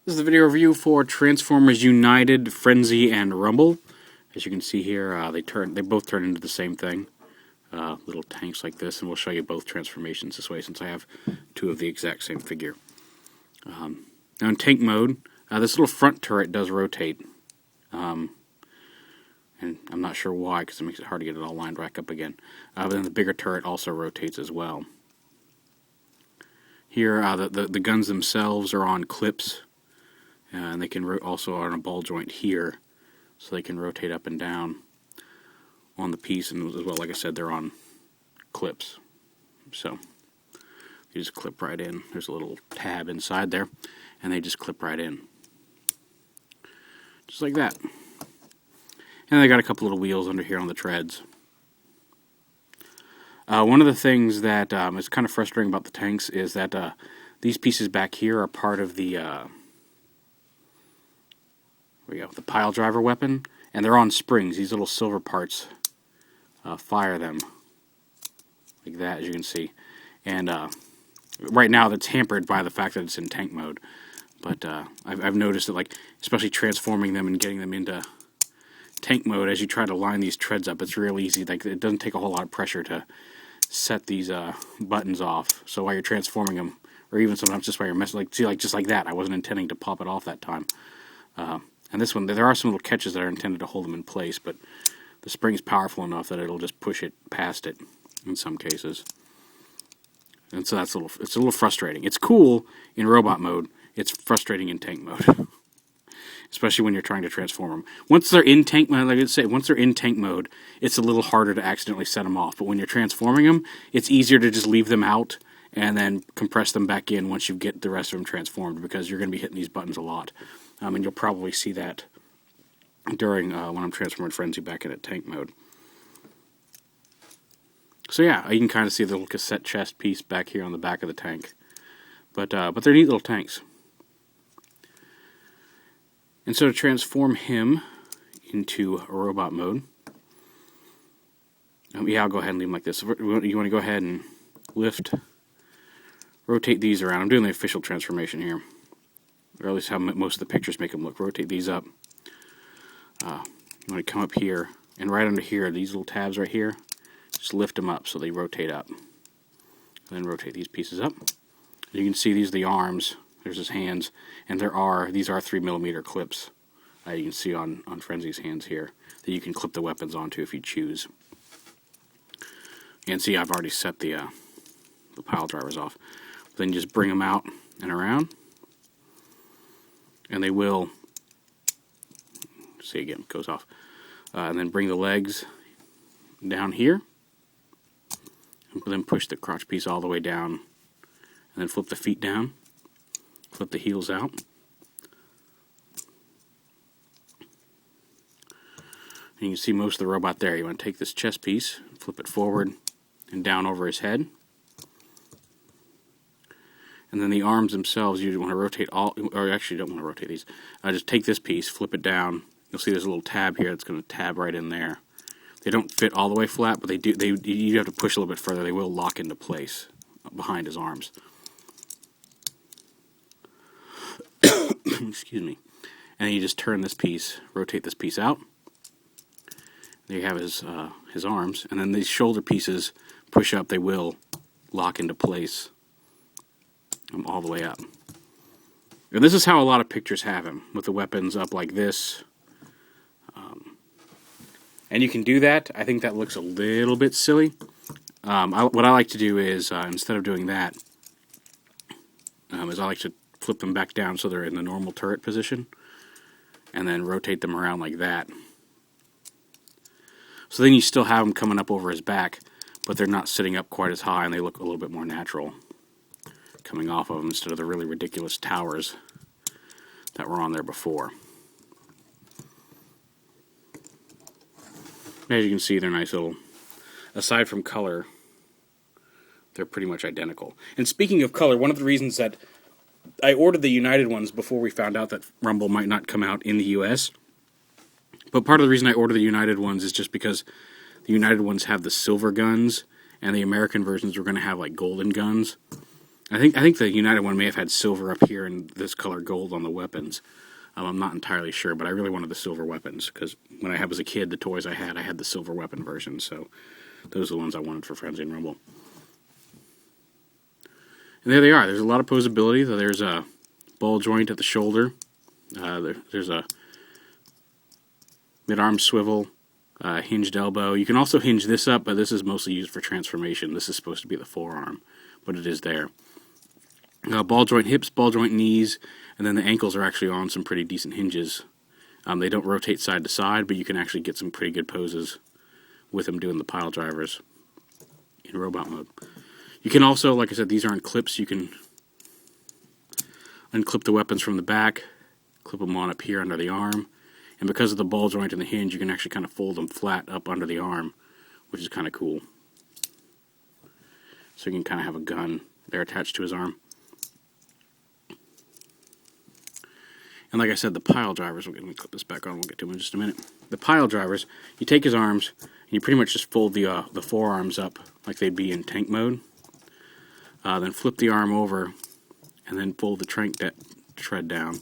This is the video review for Transformers United, Frenzy, and Rumble. As you can see here, they both turn into the same thing. Little tanks like this, and we'll show you both transformations this way since I have two of the exact same figure. Now in tank mode, this little front turret does rotate. And I'm not sure why, because it makes it hard to get it all lined back up again. But then the bigger turret also rotates as well. Here, the guns themselves are on clips. And they can also are on a ball joint here, so they can rotate up and down on the piece, and as well, like I said, they're on clips. So you just clip right in. There's a little tab inside there, and they just clip right in, just like that. And they got a couple little wheels under here on the treads. One of the things that is kind of frustrating about the tanks is that these pieces back here are part of the the pile driver weapon, and they're on springs. These little silver parts fire them like that, as you can see. And right now that's hampered by the fact that it's in tank mode. But I've noticed that, like, especially transforming them and getting them into tank mode, as you try to line these treads up, it's real easy. Like, it doesn't take a whole lot of pressure to set these buttons off. So while you're transforming them, or even sometimes just while you're messing, like, see, like just like that, I wasn't intending to pop it off that time. And this one, there are some little catches that are intended to hold them in place, but the spring's powerful enough that it'll just push it past it in some cases. And so it's a little frustrating. It's cool in robot mode. It's frustrating in tank mode, especially when you're trying to transform them. Once they're in tank mode, like I say, once they're in tank mode, it's a little harder to accidentally set them off. But when you're transforming them, it's easier to just leave them out and then compress them back in once you get the rest of them transformed, because you're going to be hitting these buttons a lot. And you'll probably see that during when I'm transforming Frenzy back in tank mode. So yeah, you can kind of see the little cassette chest piece back here on the back of the tank. But they're neat little tanks. And so to transform him into a robot mode, yeah, I'll go ahead and leave him like this. You want to go ahead and rotate these around. I'm doing the official transformation here, or at least how most of the pictures make them look. Rotate these up. You want to come up here, and right under here, these little tabs right here, just lift them up so they rotate up. And then rotate these pieces up. You can see these are the arms. There's his hands, and these are 3mm clips. You can see on Frenzy's hands here that you can clip the weapons onto if you choose. You can see I've already set the pile drivers off. Then you just bring them out and around, and they will, see again, it goes off, and then bring the legs down here, and then push the crotch piece all the way down, and then flip the feet down, flip the heels out, and you can see most of the robot there. You want to take this chest piece, flip it forward and down over his head. And then the arms themselves, you want to rotate all, or actually you don't want to rotate these. Just take this piece, flip it down. You'll see there's a little tab here that's going to tab right in there. They don't fit all the way flat, but they do. You have to push a little bit further. They will lock into place behind his arms. Excuse me. And then you just turn this piece, rotate this piece out. There you have his arms, and then these shoulder pieces push up. They will lock into place all the way up. And this is how a lot of pictures have him, with the weapons up like this. And you can do that. I think that looks a little bit silly. What I like to do is, instead of doing that, is I like to flip them back down so they're in the normal turret position, and then rotate them around like that. So then you still have them coming up over his back, but they're not sitting up quite as high, and they look a little bit more natural coming off of them instead of the really ridiculous towers that were on there before. As you can see, they're nice little, aside from color, they're pretty much identical. And speaking of color, one of the reasons that I ordered the United ones before we found out that Rumble might not come out in the US, but part of the reason I ordered the United ones is just because the United ones have the silver guns, and the American versions were going to have like golden guns. I think the United one may have had silver up here and this color gold on the weapons. I'm not entirely sure, but I really wanted the silver weapons because when I was a kid, the toys I had the silver weapon version. So those are the ones I wanted for Frenzy and Rumble. And there they are. There's a lot of posability. There's a ball joint at the shoulder. There's a mid-arm swivel, hinged elbow. You can also hinge this up, but this is mostly used for transformation. This is supposed to be the forearm, but it is there. Ball joint hips, ball joint knees, and then the ankles are actually on some pretty decent hinges. They don't rotate side to side, but you can actually get some pretty good poses with them doing the pile drivers in robot mode. You can also, like I said, these are on clips. You can unclip the weapons from the back, clip them on up here under the arm, and because of the ball joint and the hinge, you can actually kind of fold them flat up under the arm, which is kind of cool. So you can kind of have a gun there attached to his arm. And like I said, the pile drivers, let me clip this back on, we'll get to them in just a minute. The pile drivers, you take his arms, and you pretty much just fold the forearms up like they'd be in tank mode. Then flip the arm over, and then fold the tank tread down.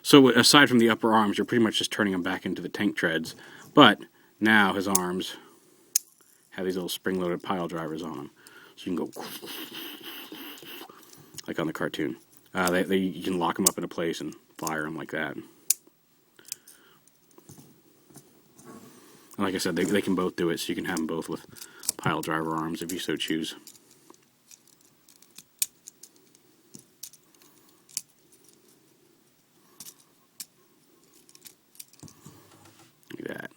So aside from the upper arms, you're pretty much just turning them back into the tank treads. But now his arms have these little spring-loaded pile drivers on them. So you can go like on the cartoon. You can lock them up into place and fire them like that. And like I said, they can both do it, so you can have them both with pile driver arms if you so choose. Like that.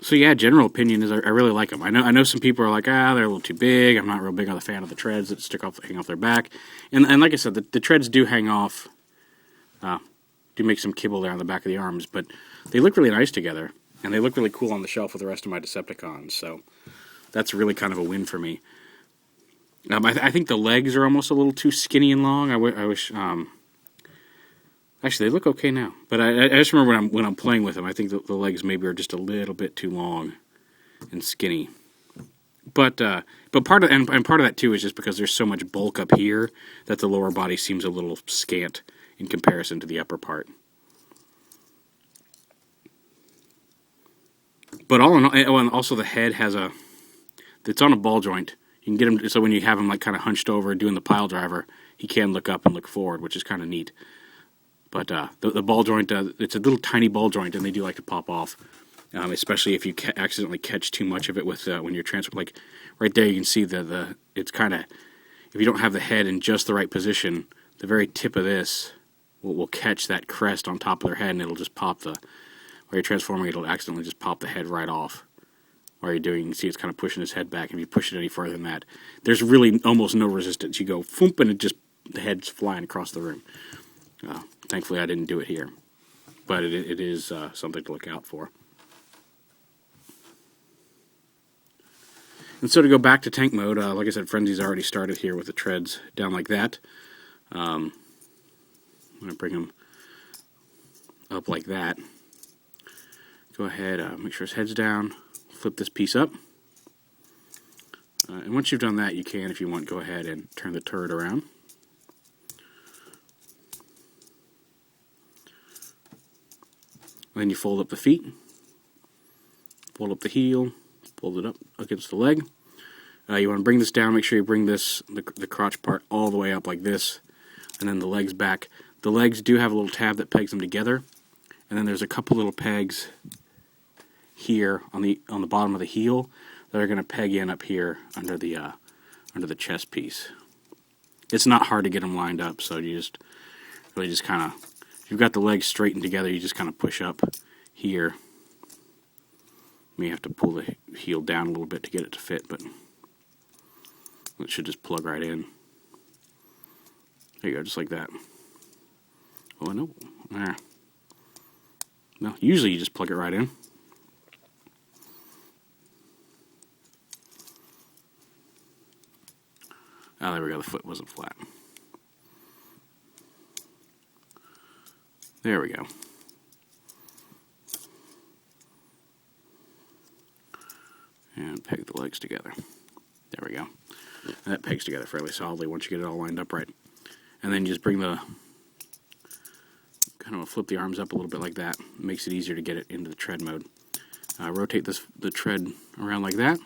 So yeah, general opinion is I really like them. I know some people are like, they're a little too big. I'm not real big on the fan of the treads that hang off their back. And like I said, the treads do hang off, do make some kibble there on the back of the arms, but they look really nice together, and they look really cool on the shelf with the rest of my Decepticons. So that's really kind of a win for me. I think the legs are almost a little too skinny and long. I wish. Actually, they look okay now, but I just remember when I'm playing with them, I think the legs maybe are just a little bit too long and skinny. But part of that too is just because there's so much bulk up here that the lower body seems a little scant in comparison to the upper part. But all in all, and also the head it's on a ball joint. You can get him so when you have him like kind of hunched over doing the pile driver, he can look up and look forward, which is kind of neat. But the ball joint, it's a little tiny ball joint, and they do like to pop off, especially if you accidentally catch too much of it with when you're transferring. Like right there, you can see it's kind of, if you don't have the head in just the right position, the very tip of this will catch that crest on top of their head, and it'll just pop while you're transforming, it'll accidentally just pop the head right off. While you're doing, you can see it's kind of pushing his head back, and if you push it any further than that, there's really almost no resistance. You go, foomp, and the head's flying across the room. Thankfully, I didn't do it here, but it is something to look out for. And so to go back to tank mode, like I said, Frenzy's already started here with the treads down like that. I'm going to bring them up like that. Go ahead, make sure his head's down, flip this piece up. And once you've done that, you can, if you want, go ahead and turn the turret around. Then you fold up the feet, fold up the heel, fold it up against the leg. You want to bring this down, make sure you bring the crotch part all the way up like this, and then the legs back. The legs do have a little tab that pegs them together, and then there's a couple little pegs here on the bottom of the heel that are going to peg in up here under the chest piece. It's not hard to get them lined up, so you just kind of, if you've got the legs straightened together, you just kind of push up here. You may have to pull the heel down a little bit to get it to fit, but it should just plug right in. There you go, just like that. Oh, no. There. No, usually you just plug it right in. Oh, there we go, the foot wasn't flat. There we go. And peg the legs together. There we go. And that pegs together fairly solidly once you get it all lined up right. And then you just bring the, kind of flip the arms up a little bit like that. It makes it easier to get it into the tread mode. Rotate the tread around like that.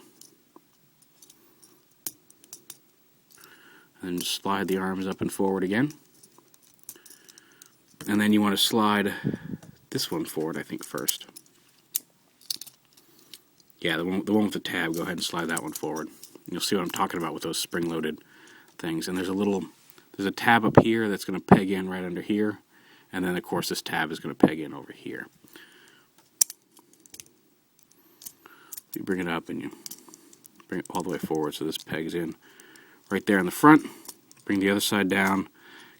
And just slide the arms up and forward again. And then you want to slide this one forward, I think, first. Yeah, the one with the tab, go ahead and slide that one forward. You'll see what I'm talking about with those spring-loaded things. And there's a tab up here that's going to peg in right under here. And then, of course, this tab is going to peg in over here. You bring it up and you bring it all the way forward so this pegs in right there in the front. Bring the other side down,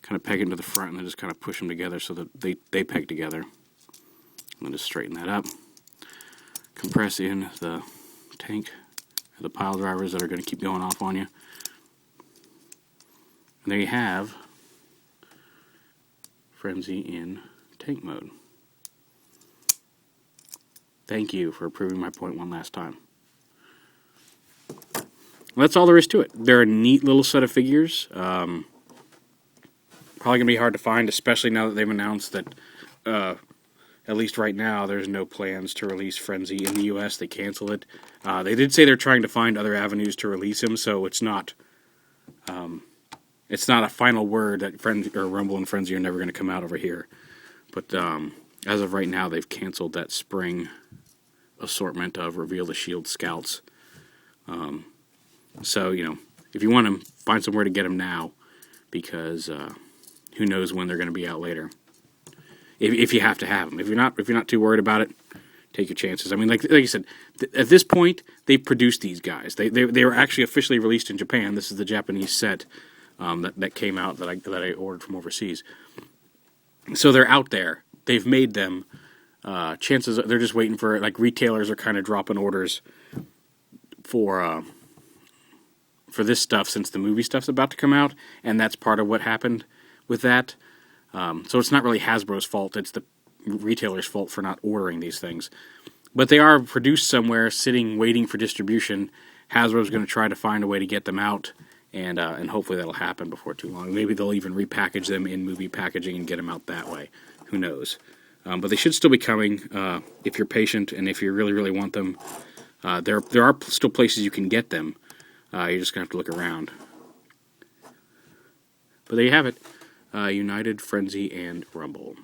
kind of peg into the front, and then just kind of push them together so that they peg together. And then just straighten that up. Compress in the tank, the pile drivers that are going to keep going off on you. And there you have Frenzy in tank mode. Thank you for proving my point one last time. Well, that's all there is to it. They're a neat little set of figures. Probably going to be hard to find, especially now that they've announced that, at least right now, there's no plans to release Frenzy in the US. They canceled it. They did say they're trying to find other avenues to release him, so it's not a final word that Frenzy or Rumble and Frenzy are never going to come out over here. But as of right now, they've canceled that spring assortment of Reveal the Shield Scouts. So, if you want them, find somewhere to get them now, because who knows when they're going to be out later. If you have to have them. If you're not too worried about it, take your chances. I mean, like you said, at this point, they've produced these guys. They were actually officially released in Japan. This is the Japanese set that came out that I ordered from overseas. So they're out there. They've made them. Chances they're just waiting for, like, retailers are kind of dropping orders for this stuff since the movie stuff's about to come out, and that's part of what happened with that. So it's not really Hasbro's fault, it's the retailer's fault for not ordering these things. But they are produced somewhere, sitting, waiting for distribution. Hasbro's going to try to find a way to get them out, and hopefully that'll happen before too long. Maybe they'll even repackage them in movie packaging and get them out that way. Who knows? But they should still be coming if you're patient and if you really, really want them. There are still places you can get them. You're just going to have to look around. But there you have it. United, Frenzy, and Rumble.